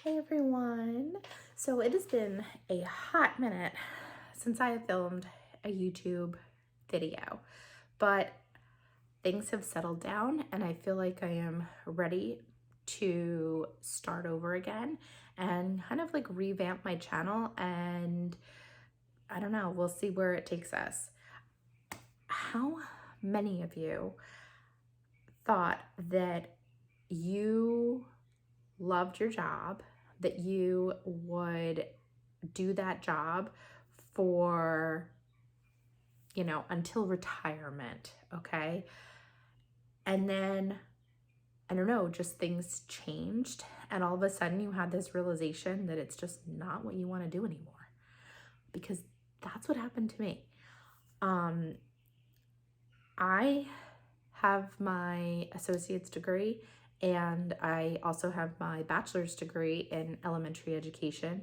Hey everyone. So it has been a hot minute since I have filmed a YouTube video, but things have settled down and I feel like I am ready to start over again and kind of like revamp my channel, and I don't know, we'll see where it takes us. How many of you thought that you loved your job, that you would do that job for, until retirement, okay? And then, I don't know, just things changed. And all of a sudden you had this realization that it's just not what you want to do anymore. Because that's what happened to me. I have my associate's degree and I also have my bachelor's degree in elementary education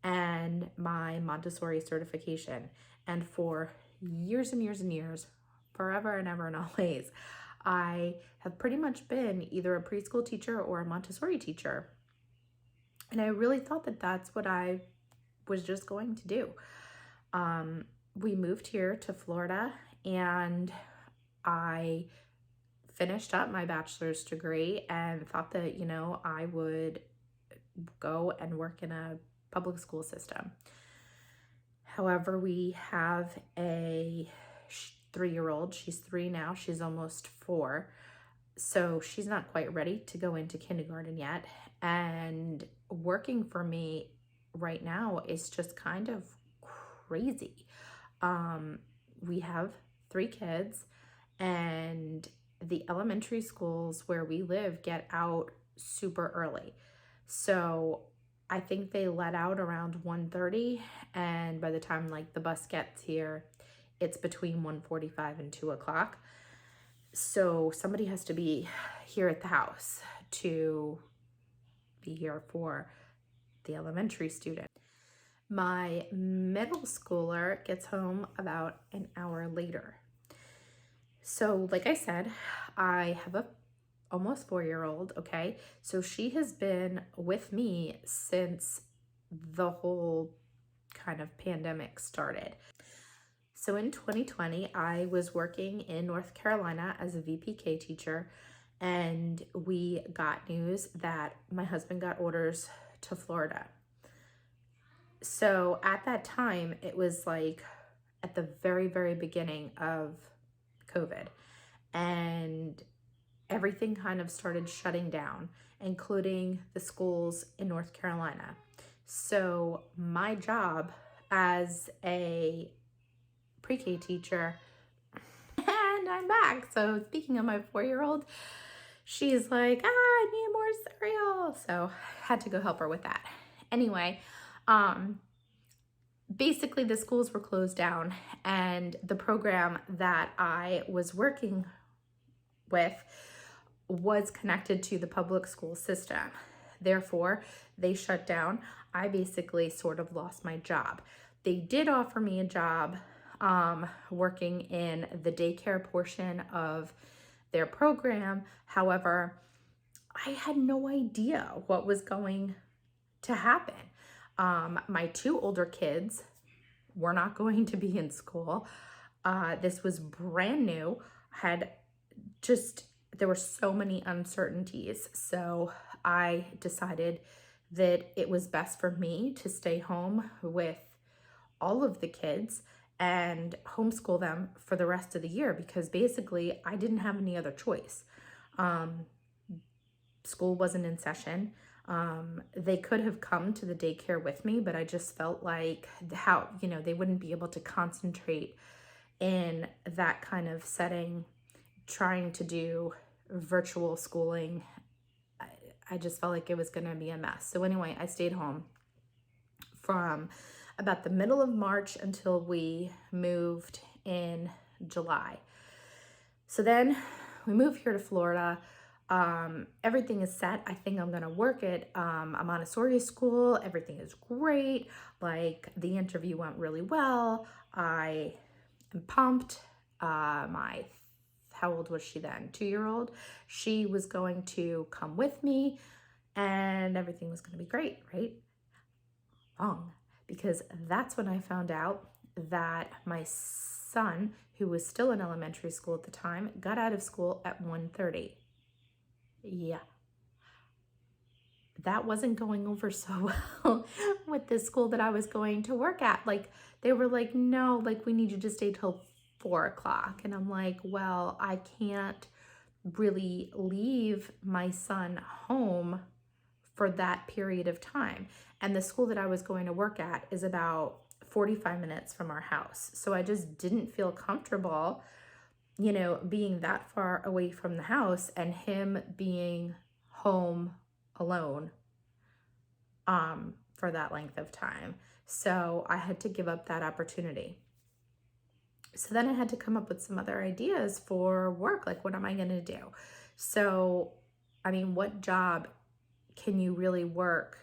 and my Montessori certification. And for years and years and years, forever and ever and always, I have pretty much been either a preschool teacher or a Montessori teacher. And I really thought that that's what I was just going to do. We moved here to Florida and I finished up my bachelor's degree and thought that, I would go and work in a public school system. However, we have a 3-year-old. She's 3 now. She's almost 4. So she's not quite ready to go into kindergarten yet. And working for me right now is just kind of crazy. We have 3 kids, and the elementary schools where we live get out super early. So I think they let out around 1:30, and by the time like the bus gets here, it's between 1:45 and 2 o'clock. So somebody has to be here at the house to be here for the elementary student. My middle schooler gets home about an hour later. So like I said, I have a almost 4-year-old, okay? So she has been with me since the whole kind of pandemic started. So in 2020, I was working in North Carolina as a VPK teacher, and we got news that my husband got orders to Florida. So at that time, it was like at the very, very beginning of COVID, and everything kind of started shutting down, including the schools in North Carolina. So my job as a pre-K teacher, and I'm back. So speaking of my 4-year-old, she's like, I need more cereal. So had to go help her with that. Anyway, basically the schools were closed down, and the program that I was working with was connected to the public school system. Therefore, they shut down. I basically sort of lost my job. They did offer me a job working in the daycare portion of their program. However, I had no idea what was going to happen. My 2 older kids were not going to be in school. This was brand new. There were so many uncertainties. So I decided that it was best for me to stay home with all of the kids and homeschool them for the rest of the year, because basically I didn't have any other choice. School wasn't in session. They could have come to the daycare with me, but I just felt like they wouldn't be able to concentrate in that kind of setting, trying to do virtual schooling. I just felt like it was going to be a mess. So anyway, I stayed home from about the middle of March until we moved in July. So then we moved here to Florida. Everything is set. I think I'm gonna work at a Montessori school. Everything is great. Like, the interview went really well. I am pumped. How old was she then? 2-year-old. She was going to come with me and everything was going to be great, right? Wrong. Because that's when I found out that my son, who was still in elementary school at the time, got out of school at 1:30. Yeah, that wasn't going over so well with the school that I was going to work at. Like, they were like, no, like, we need you to stay till 4 o'clock. And I'm like, well, I can't really leave my son home for that period of time. And the school that I was going to work at is about 45 minutes from our house. So I just didn't feel comfortable, being that far away from the house and him being home alone for that length of time. So I had to give up that opportunity. So then I had to come up with some other ideas for work. Like, what am I going to do? So, I mean, what job can you really work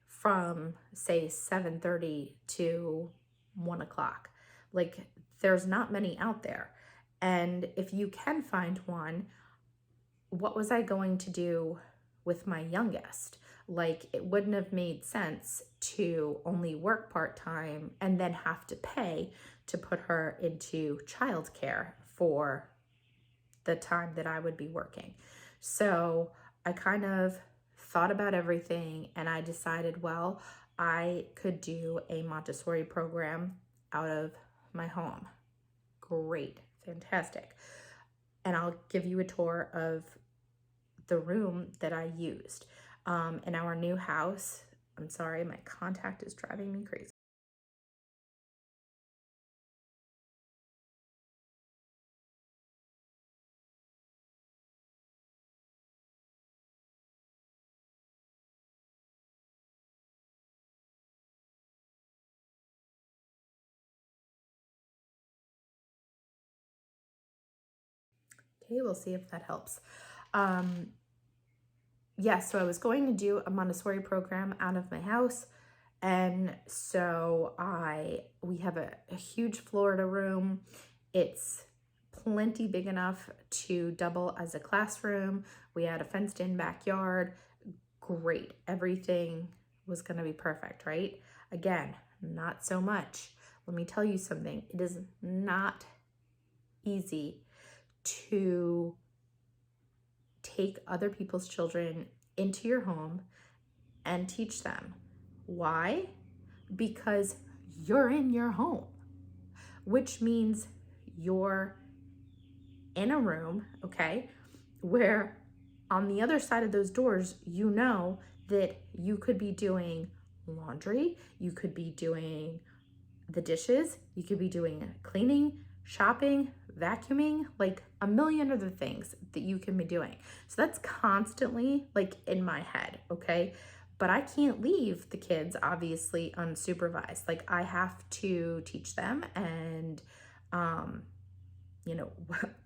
from, say, 7:30 to 1 o'clock? Like, there's not many out there. And if you can find one, what was I going to do with my youngest? Like, it wouldn't have made sense to only work part-time and then have to pay to put her into childcare for the time that I would be working. So I kind of thought about everything and I decided, well, I could do a Montessori program out of my home. Great, fantastic. And I'll give you a tour of the room that I used. In our new house, I'm sorry, my contact is driving me crazy. Okay, we'll see if that helps. Um, so I was going to do a Montessori program out of my house. And so we have a huge Florida room. It's plenty big enough to double as a classroom. We had a fenced in backyard. Great. Everything was going to be perfect, right? Again, not so much. Let me tell you something. It is not easy to take other people's children into your home and teach them. Why? Because you're in your home, which means you're in a room, okay, where on the other side of those doors, that you could be doing laundry, you could be doing the dishes, you could be doing cleaning, shopping, vacuuming, like a million other things that you can be doing. So that's constantly like in my head, okay? But I can't leave the kids obviously unsupervised. Like, I have to teach them and,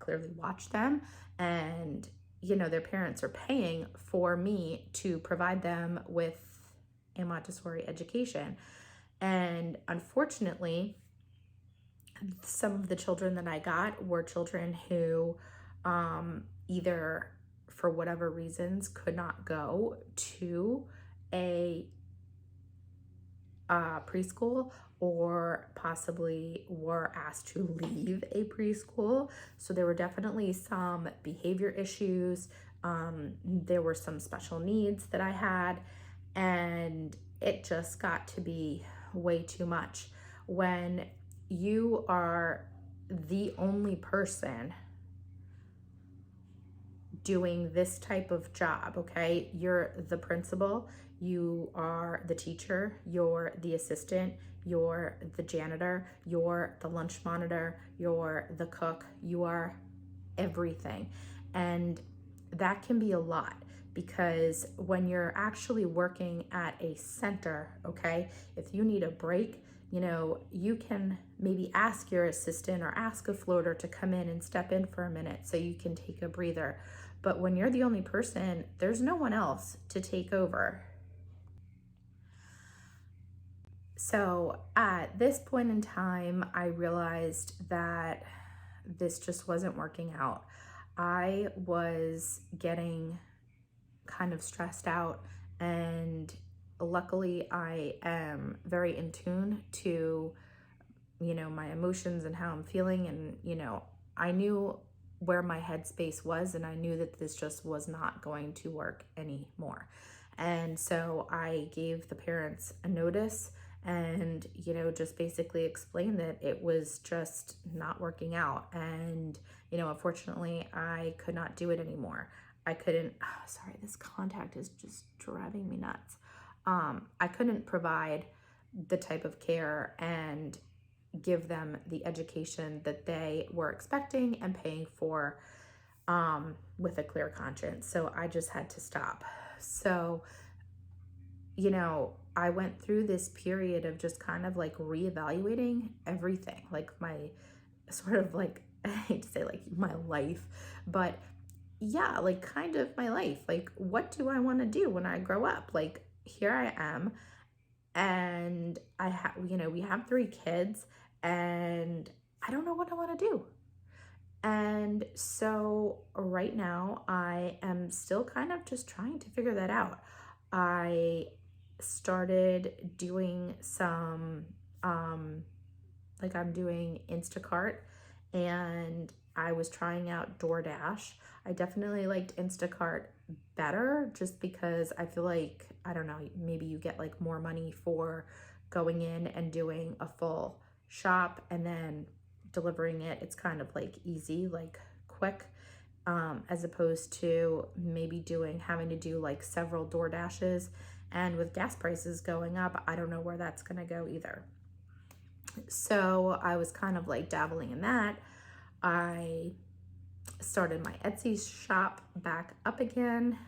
clearly watch them. And, their parents are paying for me to provide them with a Montessori education. And unfortunately, some of the children that I got were children who either for whatever reasons could not go to a preschool or possibly were asked to leave a preschool. So there were definitely some behavior issues. There were some special needs that I had, and it just got to be way too much. When you are the only person doing this type of job, okay? You're the principal, you are the teacher, you're the assistant, you're the janitor, you're the lunch monitor, you're the cook, you are everything. And that can be a lot, because when you're actually working at a center, okay, if you need a break, you can maybe ask your assistant or ask a floater to come in and step in for a minute so you can take a breather. But when you're the only person, there's no one else to take over. So at this point in time, I realized that this just wasn't working out. I was getting kind of stressed out. And luckily, I am very in tune to, my emotions and how I'm feeling. And, I knew where my headspace was, and I knew that this just was not going to work anymore. And so I gave the parents a notice and, just basically explained that it was just not working out. And, unfortunately, I could not do it anymore. I couldn't, sorry, this contact is just driving me nuts. I couldn't provide the type of care and give them the education that they were expecting and paying for, with a clear conscience. So I just had to stop. So, I went through this period of just kind of like reevaluating everything, like my sort of like, I hate to say like my life, but yeah, like kind of my life. Like, what do I want to do when I grow up? Like, here I am, and I have, we have 3 kids, and I don't know what I want to do. And so right now, I am still kind of just trying to figure that out. I started doing some, like I'm doing Instacart, and I was trying out DoorDash. I definitely liked Instacart better just because I feel like, I don't know, maybe you get like more money for going in and doing a full shop and then delivering it. It's kind of like easy, like quick, as opposed to maybe having to do like several DoorDashes. And with gas prices going up, I don't know where that's going to go either. So I was kind of like dabbling in that. I started my Etsy shop back up again.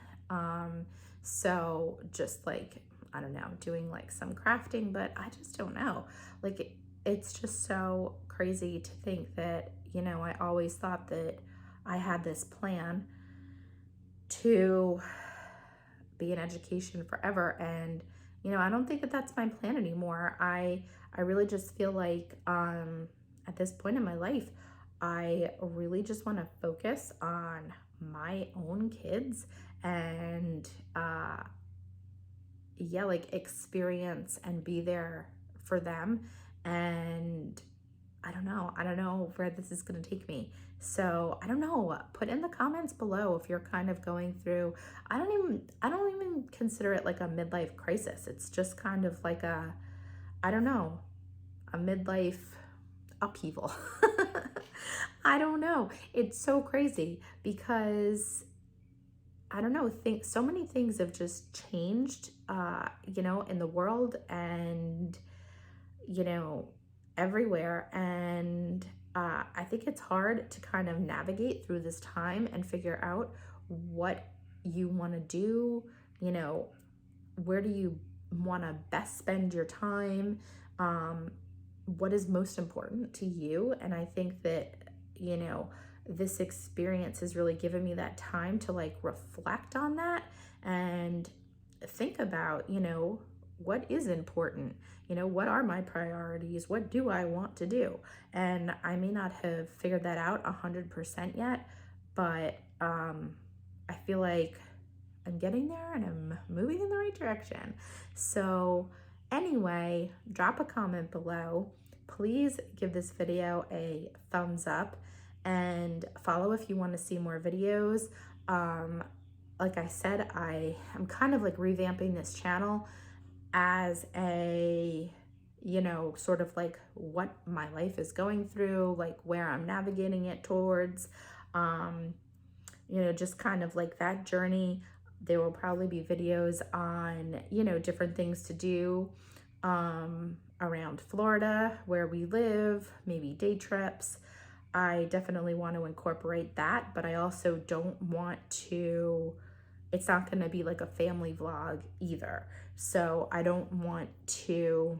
So just like, I don't know, doing like some crafting, but I just don't know. Like, it's just so crazy to think that, I always thought that I had this plan to be in education forever. And, I don't think that that's my plan anymore. I really just feel like, at this point in my life, I really just want to focus on my own kids and, yeah, like experience and be there for them. And I don't know where this is going to take me. So I don't know. Put in the comments below if you're kind of going through, I don't even consider it like a midlife crisis. It's just kind of like I don't know, a midlife upheaval. I don't know. It's so crazy because I don't know, think so many things have just changed, in the world and, you know, everywhere. And I think it's hard to kind of navigate through this time and figure out what you want to do, you know, where do you want to best spend your time, what is most important to you. And I think that, this experience has really given me that time to like reflect on that and think about, what is important, what are my priorities, what do I want to do. And I may not have figured that out 100% yet, but I feel like I'm getting there and I'm moving in the right direction. So anyway, drop a comment below. Please give this video a thumbs up and follow if you want to see more videos. Like I said, I am kind of like revamping this channel as a, sort of like what my life is going through, like where I'm navigating it towards, just kind of like that journey. There will probably be videos on, different things to do around Florida where we live, maybe day trips. I definitely want to incorporate that, but I also don't want to, it's not going to be like a family vlog either. So I don't want to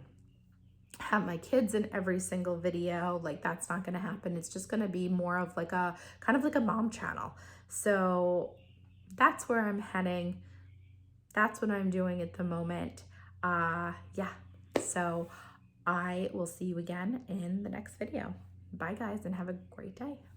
have my kids in every single video. Like, that's not going to happen. It's just going to be more of like a kind of like a mom channel. So that's where I'm heading. That's what I'm doing at the moment. Yeah. So I will see you again in the next video. Bye guys, and have a great day.